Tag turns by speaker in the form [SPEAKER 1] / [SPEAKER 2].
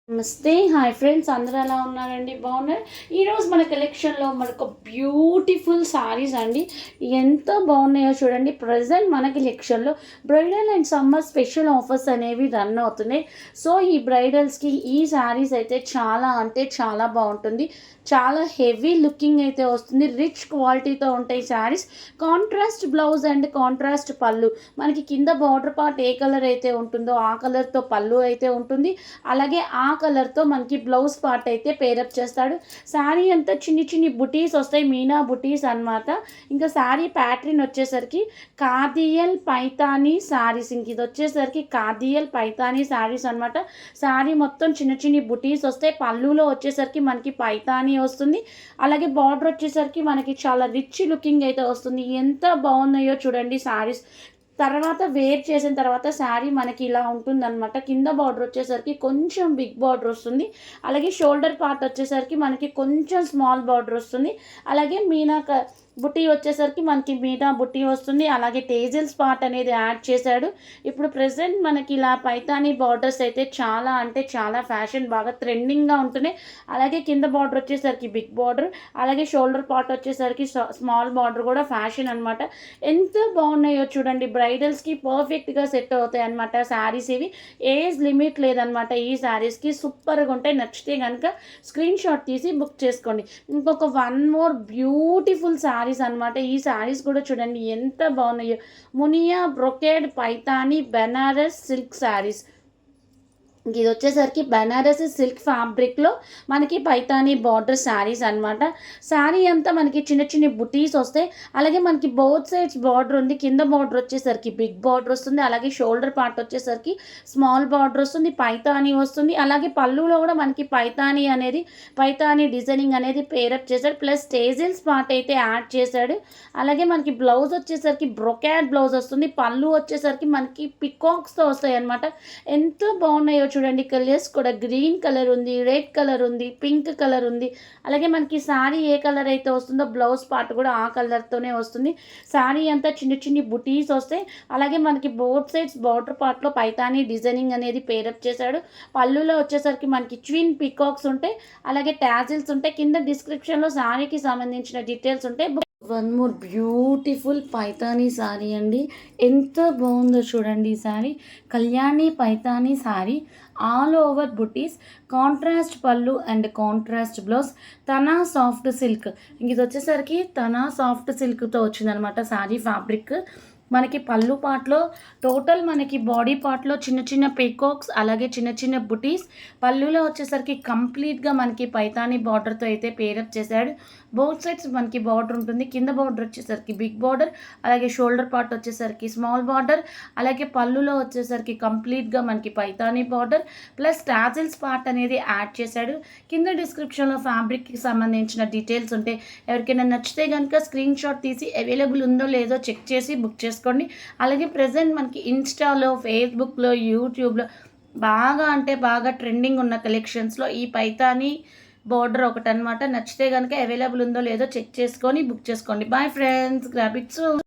[SPEAKER 1] నమస్తే. Hi friends, అందరూ ఎలా ఉన్నారండి? బాగున్నారు. ఈరోజు మన కలెక్షన్లో మనకు బ్యూటిఫుల్ సారీస్ అండి. ఎంత బాగున్నాయో చూడండి. ప్రజెంట్ మన కలెక్షన్లో bridal and summer special offers అనేవి రన్ అవుతున్నాయి. సో ఈ బ్రైడల్స్కి ఈ సారీస్ అయితే చాలా అంటే చాలా బాగుంటుంది. చాలా హెవీ లుకింగ్ అయితే వస్తుంది. రిచ్ క్వాలిటీతో ఉంటాయి saris. Contrast blouse and contrast పళ్ళు. మనకి కింద బార్డర్ పార్ట్ ఏ కలర్ అయితే ఉంటుందో ఆ కలర్తో పళ్ళు అయితే ఉంటుంది. అలాగే ఆ కలర్తో మనకి బ్లౌజ్ పార్ట్ అయితే పేరప్ చేస్తాడు. శారీ అంతా చిన్ని చిన్ని బుటీస్ వస్తాయి, మీనా బుటీస్ అనమాట. ఇంకా శారీ ప్యాటర్న్ వచ్చేసరికి కాదియల్ పైతానీ శారీస్. ఇంక ఇది వచ్చేసరికి కాదియల్ పైతానీ శారీస్ అనమాట. శారీ మొత్తం చిన్న చిన్ని బుటీస్ వస్తాయి. పళ్ళులో వచ్చేసరికి మనకి పైతానీ వస్తుంది. అలాగే బార్డర్ వచ్చేసరికి మనకి చాలా రిచ్ లుకింగ్ అయితే వస్తుంది. ఎంత బాగున్నాయో చూడండి శారీస్. తర్వాత వేర్ చేసిన తర్వాత శారీ మనకి ఇలా ఉంటుందన్నమాట. కింద బార్డర్ వచ్చేసరికి కొంచెం బిగ్ బార్డర్ వస్తుంది. అలాగే షోల్డర్ పార్ట్ వచ్చేసరికి మనకి కొంచెం స్మాల్ బార్డర్ వస్తుంది. అలాగే మీనా బుట్టి వచ్చేసరికి మనకి మీనా బుట్టి వస్తుంది. అలాగే టేజిల్స్ పార్ట్ అనేది యాడ్ చేశాడు. ఇప్పుడు ప్రెసెంట్ మనకి ఇలా పైతానీ బార్డర్స్ అయితే చాలా అంటే చాలా ఫ్యాషన్, బాగా ట్రెండింగ్గా ఉంటున్నాయి. అలాగే కింద బార్డర్ వచ్చేసరికి బిగ్ బార్డర్, అలాగే షోల్డర్ పార్ట్ వచ్చేసరికి స్మాల్ బార్డర్ కూడా ఫ్యాషన్ అనమాట. ఎంత బాగున్నాయో చూడండి. బ్రైడల్స్కి పర్ఫెక్ట్గా సెట్ అవుతాయి అనమాట శారీస్ ఇవి. ఏజ్ లిమిట్ లేదనమాట ఈ శారీస్కి. సూపర్గా ఉంటాయి. నచ్చితే కనుక స్క్రీన్ షాట్ తీసి బుక్ చేసుకోండి. ఇంకొక వన్ మోర్ బ్యూటిఫుల్ శారీ అనమాట. ఈ శారీస్ కూడా చూడండి ఎంత బాగున్నాయో. Muniya brocade Paithani Benaras silk sarees. ఇది వచ్చేసరికి బనారస్ సిల్క్ ఫ్యాబ్రిక్లో మనకి పైతానీ బార్డర్ శారీస్ అనమాట. శారీ అంతా మనకి చిన్న చిన్న బుటీస్ వస్తాయి. అలాగే మనకి బోత్ సైడ్స్ బార్డర్ ఉంది. కింద బార్డర్ వచ్చేసరికి బిగ్ బార్డర్ వస్తుంది. అలాగే షోల్డర్ పార్ట్ వచ్చేసరికి స్మాల్ బార్డర్ వస్తుంది. పైతానీ వస్తుంది. అలాగే పళ్ళులో కూడా మనకి పైతానీ డిజైనింగ్ అనేది పేరప్ చేశాడు. ప్లస్ టేజిల్స్ పార్ట్ అయితే యాడ్ చేశాడు. అలాగే మనకి బ్లౌజ్ వచ్చేసరికి బ్రొకాడ్ బ్లౌజ్ వస్తుంది. పళ్ళు వచ్చేసరికి మనకి పికాక్స్తో వస్తాయి అనమాట. ఎంత బాగున్నాయో చూడండి. కలర్స్ కూడా గ్రీన్ కలర్ ఉంది, రెడ్ కలర్ ఉంది, పింక్ కలర్ ఉంది. అలాగే మనకి శారీ ఏ కలర్ అయితే వస్తుందో బ్లౌజ్ పార్ట్ కూడా ఆ కలర్తోనే వస్తుంది. శారీ అంతా చిన్న చిన్ని బుటీస్ వస్తాయి. అలాగే మనకి బోత్ సైడ్స్ బార్డర్ పార్ట్లో పైతానీ డిజైనింగ్ అనేది పేరప్ చేశాడు. పళ్ళులో వచ్చేసరికి మనకి ట్విన్ పికాక్స్ ఉంటాయి. అలాగే టాజిల్స్ ఉంటాయి. కింద డిస్క్రిప్షన్లో శారీకి సంబంధించిన డీటెయిల్స్ ఉంటాయి. One more beautiful Paithani sari అండి. ఎంత బాగుందో చూడండి ఈ sari. Kalyani Paithani sari, all over butis, contrast pallu and contrast blouse, తనా సాఫ్ట్ సిల్క్. ఇది వచ్చేసరికి తనా సాఫ్ట్ సిల్క్తో వచ్చిందనమాట శారీ ఫ్యాబ్రిక్. మనకి పళ్ళు పార్ట్లో టోటల్ మనకి బాడీ పార్ట్లో చిన్న చిన్న పీకాక్స్, అలాగే చిన్న చిన్న బుటీస్. పళ్ళులో వచ్చేసరికి కంప్లీట్గా మనకి పైతానీ బార్డర్తో అయితే పేరప్ చేశాడు. బోత్ సైడ్స్ మనకి బార్డర్ ఉంటుంది. కింద బార్డర్ వచ్చేసరికి బిగ్ బార్డర్, అలాగే షోల్డర్ పార్ట్ వచ్చేసరికి స్మాల్ బార్డర్, అలాగే పళ్ళులో వచ్చేసరికి కంప్లీట్గా మనకి Paithani border plus tassels part అనేది యాడ్ చేశాడు. కింద డిస్క్రిప్షన్లో ఫ్యాబ్రిక్కి సంబంధించిన డీటెయిల్స్ ఉంటాయి. ఎవరికైనా నచ్చితే కనుక స్క్రీన్ షాట్ తీసి అవైలబుల్ ఉందో లేదో చెక్ చేసి బుక్ చేసుకోండి. అలాగే ప్రజెంట్ మనకి ఇన్స్టాలో, ఫేస్బుక్లో, యూట్యూబ్లో బాగా అంటే బాగా ట్రెండింగ్ ఉన్న కలెక్షన్స్లో ఈ పైతానీ బార్డర్ ఒకటి అనమాట. నచ్చితే కనుక అవైలబుల్ ఉందో లేదో చెక్ చేసుకొని బుక్ చేసుకోండి. Bye friends, grab it soon.